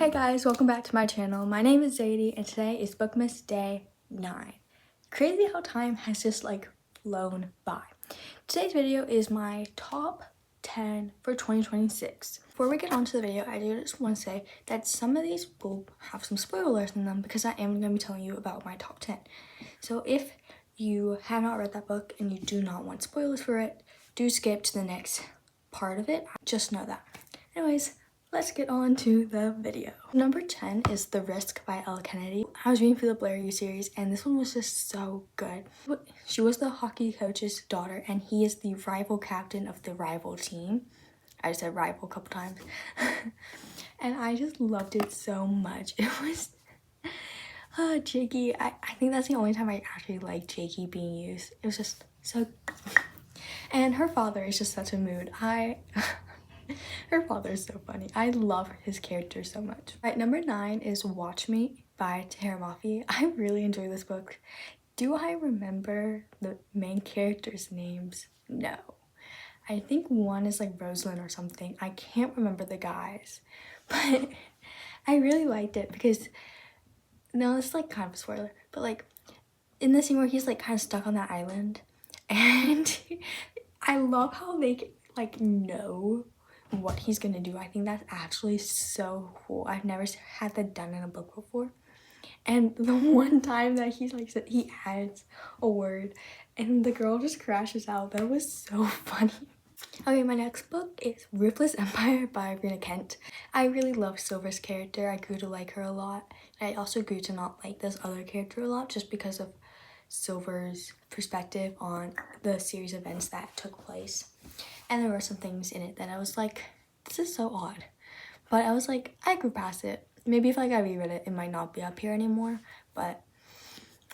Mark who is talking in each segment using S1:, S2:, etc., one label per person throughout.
S1: Hey guys, welcome back to my channel. My name is Zadie and today is Bookmas Day 9. Crazy how time has just flown by. Today's video is my top 10 for 2026. Before we get on to the video, I do just want to say that some of these will have some spoilers in them because I am going to be telling you about my top 10. So if you have not read that book and you do not want spoilers for it, do skip to the next part of it. Just know that. Anyways, let's get on to the video. Number 10 is The Risk by Elle Kennedy. I was reading through the Blair U series and this one was just so good. She was the hockey coach's daughter and he is the rival captain of the rival team. I just said rival a couple times. And I just loved it so much. It was Jakey. I think that's the only time I actually liked Jakey being used. It was just so and her father is just such a mood. Her father is so funny. I love his character so much. Right, number 9 is Watch Me by Tahereh Mafi. I really enjoy this book. Do I remember the main characters' names? No. I think one is Rosalind or something. I can't remember the guys. But I really liked it because, no, it's kind of a spoiler, but in the scene where he's kind of stuck on that island and I love how they know what he's gonna do. I think that's actually so cool. I've never had that done in a book before. And the one time that he's he adds a word and the girl just crashes out, that was so funny. Okay, my next book is Ruthless Empire by Rina. I really love Silver's character. I grew to like her a lot. I also grew to not like this other character a lot just because of Silver's perspective on the series events that took place. And there were some things in it that I was like, this is so odd. But I was like, I grew past it. Maybe if I reread it, it might not be up here anymore. But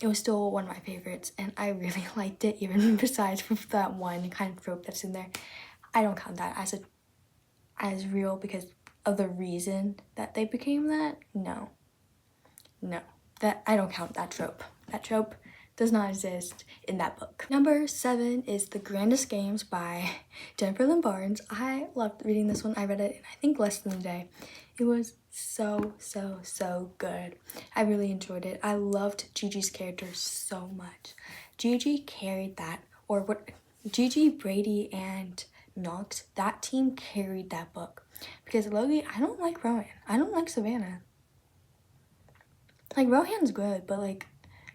S1: it was still one of my favorites. And I really liked it, even besides with that one kind of trope that's in there. I don't count that as real because of the reason that they became that. No. I don't count that trope. That trope does not exist in that book. Number 7 is The Grandest Games by Jennifer Lynn Barnes. I loved reading this one. I read it in I think less than a day. It was so good. I really enjoyed it. I loved Gigi's character so much. Gigi carried that, or what Gigi, Brady, and Knox, that team carried that book. Because Logie, I don't like Rohan. I don't like Savannah. Rohan's good, but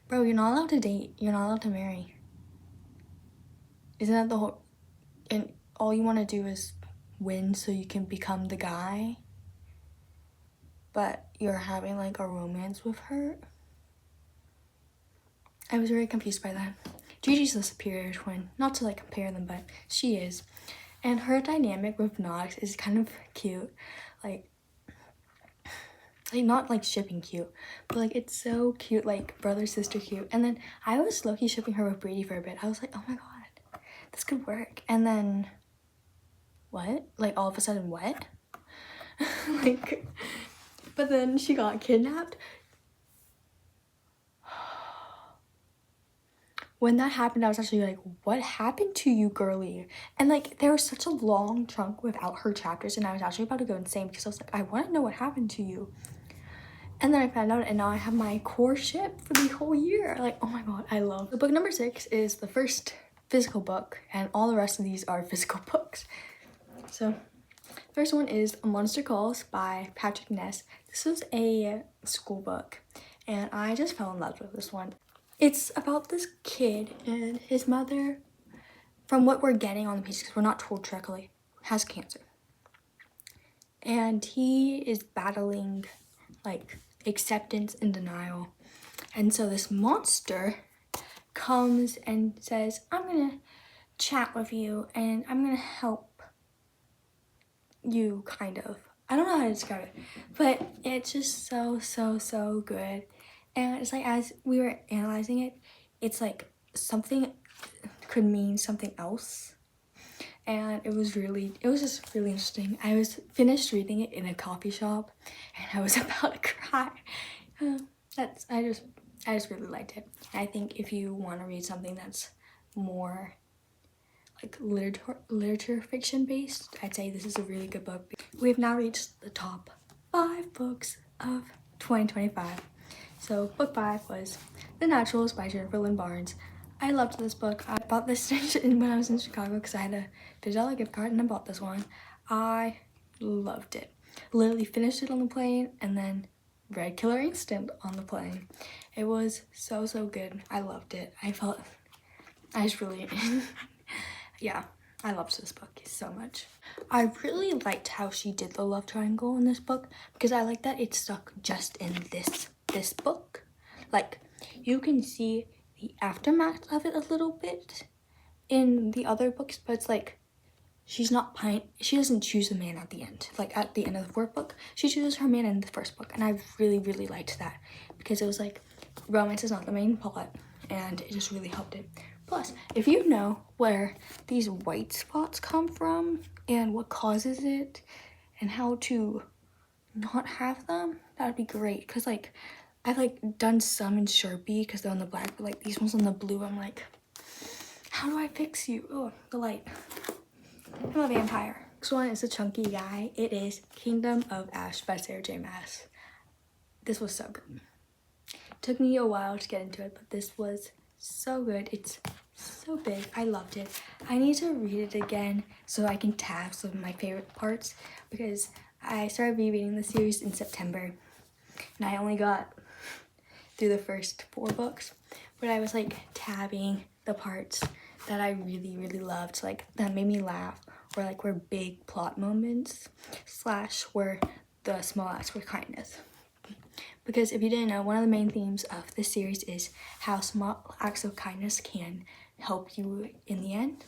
S1: bro, you're not allowed to date. You're not allowed to marry. Isn't that the whole... And all you want to do is win so you can become the guy? But you're having a romance with her? I was very confused by that. Gigi's the superior twin. Not to compare them, but she is. And her dynamic with Knox is kind of cute. Not shipping cute, but it's so cute, brother sister cute. And then I was low-key shipping her with Brady for a bit. I was like, oh my god, this could work. And then what? All of a sudden what? But then she got kidnapped. When that happened, I was actually like, what happened to you, girly? And there was such a long chunk without her chapters and I was actually about to go insane because I was like, I want to know what happened to you. And then I found out and now I have my core ship for the whole year. Oh my god, I love it. Book number 6 is the first physical book and all the rest of these are physical books. So first one is A Monster Calls by Patrick Ness. This was a school book and I just fell in love with this one. It's about this kid and his mother, from what we're getting on the page, because we're not told directly, has cancer. And he is battling acceptance and denial. And so this monster comes and says, I'm gonna chat with you and I'm gonna help you, kind of. I don't know how to describe it, but it's just so good. And it's as we were analyzing it, it's something could mean something else. And it was just really interesting. I was finished reading it in a coffee shop and I was about to cry. I just really liked it. And I think if you want to read something that's more literature fiction based, I'd say this is a really good book. We have now reached the top 5 books of 2025. So book 5 was The Naturals by Jennifer Lynn Barnes. I loved this book. I bought this when I was in Chicago because I had a $50 gift card and I bought this one. I loved it. Literally finished it on the plane and then read Killer Instinct on the plane. It was so good. I loved it. I just really yeah, I loved this book so much. I really liked how she did the love triangle in this book because I like that it stuck just in this book. Like, you can see the aftermath of it a little bit in the other books, but it's like she doesn't choose a man at the end. Like, at the end of the 4th book, she chooses her man in the 1st book, and I really liked that because it was like romance is not the main plot, and it just really helped it. Plus, if you know where these white spots come from and what causes it and how to not have them, that would be great. Because like I've like done some in Sharpie because they're on the black, but like these ones on the blue, I'm like, how do I fix you? Oh, the light. I'm a vampire. Next one is a chunky guy. It is Kingdom of Ash by Sarah J. Maas. This was so good. Took me a while to get into it, but this was so good. It's so big. I loved it. I need to read it again so I can tab some of my favorite parts because I started rereading the series in September and I only got through the first 4 books, but I was like tabbing the parts that I really loved, like that made me laugh, or like were big plot moments / were the small acts with kindness. Because if you didn't know, one of the main themes of this series is how small acts of kindness can help you in the end.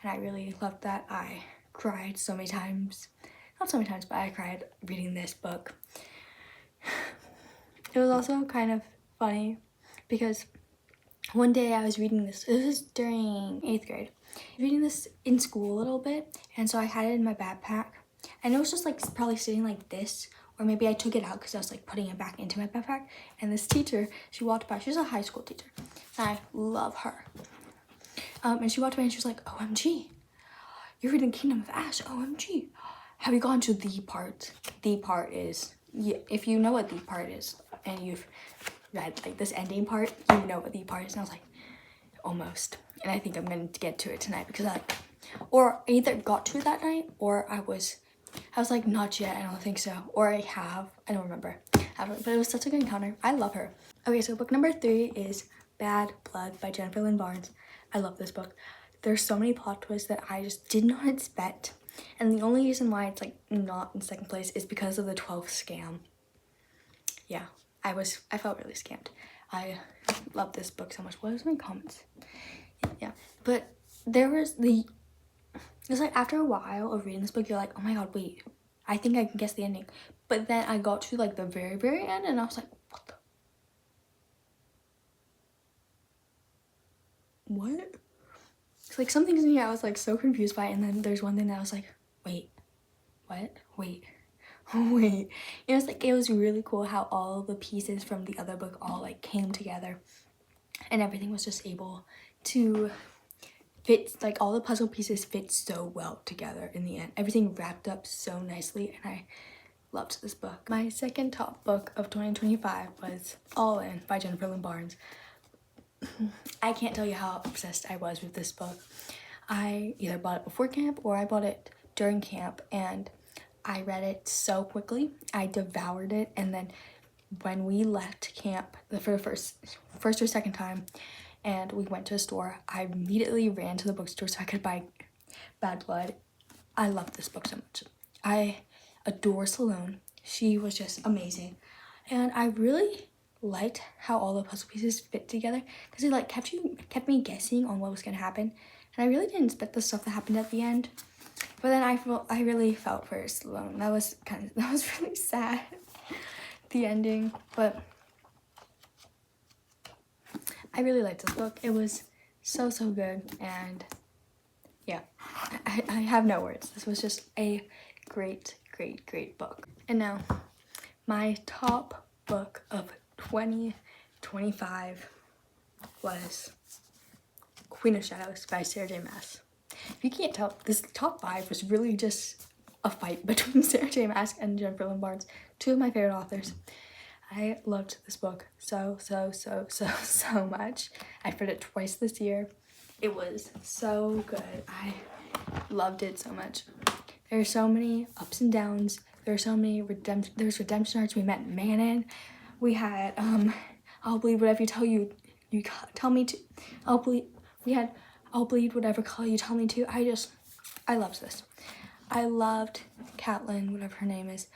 S1: And I really loved that. I cried so many times. Not so many times, but I cried reading this book. It was also kind of funny because one day I was reading this. It was during 8th grade. Reading this in school a little bit. And so I had it in my backpack. And it was just like probably sitting like this. Or maybe I took it out because I was like putting it back into my backpack. And this teacher, she walked by. She's a high school teacher. And I love her. And she walked by and she was like, OMG, you're reading Kingdom of Ash. OMG. Have you gone to the part? The part is, yeah, if you know what the part is and you've read like this ending part, you know what the part is. And I was like, almost. And I think I'm going to get to it tonight because or I either got to it that night or I was like, not yet, I don't think so. Or I don't remember. But it was such a good encounter. I love her. Okay, so book number 3 is Bad Blood by Jennifer Lynn Barnes. I love this book. There's so many plot twists that I just did not expect. And the only reason why it's like not in 2nd place is because of the 12th scam. Yeah, I felt really scammed. I love this book so much. What was my comments? Yeah, but it's like after a while of reading this book, you're like, oh my god, wait, I think I can guess the ending. But then I got to like the very end and I was like, what? It's like some things in here I was like so confused by, and then there's one thing that I was like, wait, what? Wait. It was really cool how all the pieces from the other book all like came together and everything was just able to fit, like all the puzzle pieces fit so well together in the end. Everything wrapped up so nicely and I loved this book. My second top book of 2025 was Elle by Jennifer Lynn Barnes. I can't tell you how obsessed I was with this book. I either bought it before camp or I bought it during camp and I read it so quickly. I devoured it, and then when we left camp for the first or 2nd time and we went to a store, I immediately ran to the bookstore so I could buy Bad Blood. I love this book so much. I adore Salone. She was just amazing. And I really liked how all the puzzle pieces fit together because it like kept me guessing on what was going to happen. And I really didn't expect the stuff that happened at the end. But then I really felt for Salone. That was really sad, the ending. But I really liked this book. It was so good, and yeah, I have no words. This was just a great book. And now, my top book of 2025 was Queen of Shadows by Sarah J. Maas. If you can't tell, this top 5 was really just a fight between Sarah J. Maas and Jennifer Lynn Barnes, two of my favorite authors. I loved this book so much. I've read it twice this year. It was so good. I loved it so much. There are so many ups and downs. There are so many redemption arcs. We met Manon. We had I'll believe whatever you tell me to. We had I'll bleed whatever color you tell me to. I loved this. I loved Catelyn, whatever her name is.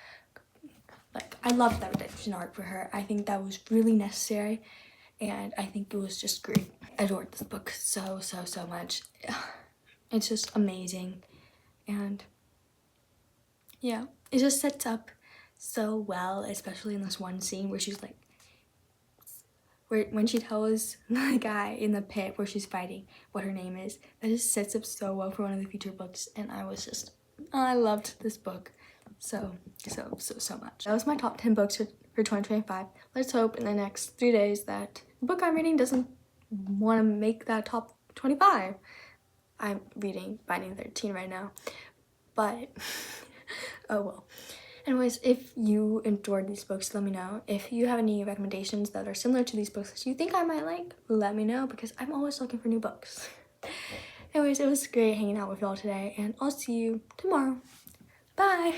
S1: Like, I loved that redemption arc for her. I think that was really necessary, and I think it was just great. I adored this book so much. It's just amazing, and yeah, it just sets up so well, especially in this one scene where she's like, when she tells the guy in the pit where she's fighting what her name is. That just sets up so well for one of the future books, and I loved this book so much. That was my top 10 books for 2025. Let's hope in the next 3 days that the book I'm reading doesn't want to make that top 25. I'm reading Binding 13 right now, but oh well. Anyways, if you enjoyed these books, let me know. If you have any recommendations that are similar to these books that you think I might like, let me know, because I'm always looking for new books. Anyways, it was great hanging out with y'all today, and I'll see you tomorrow. Bye!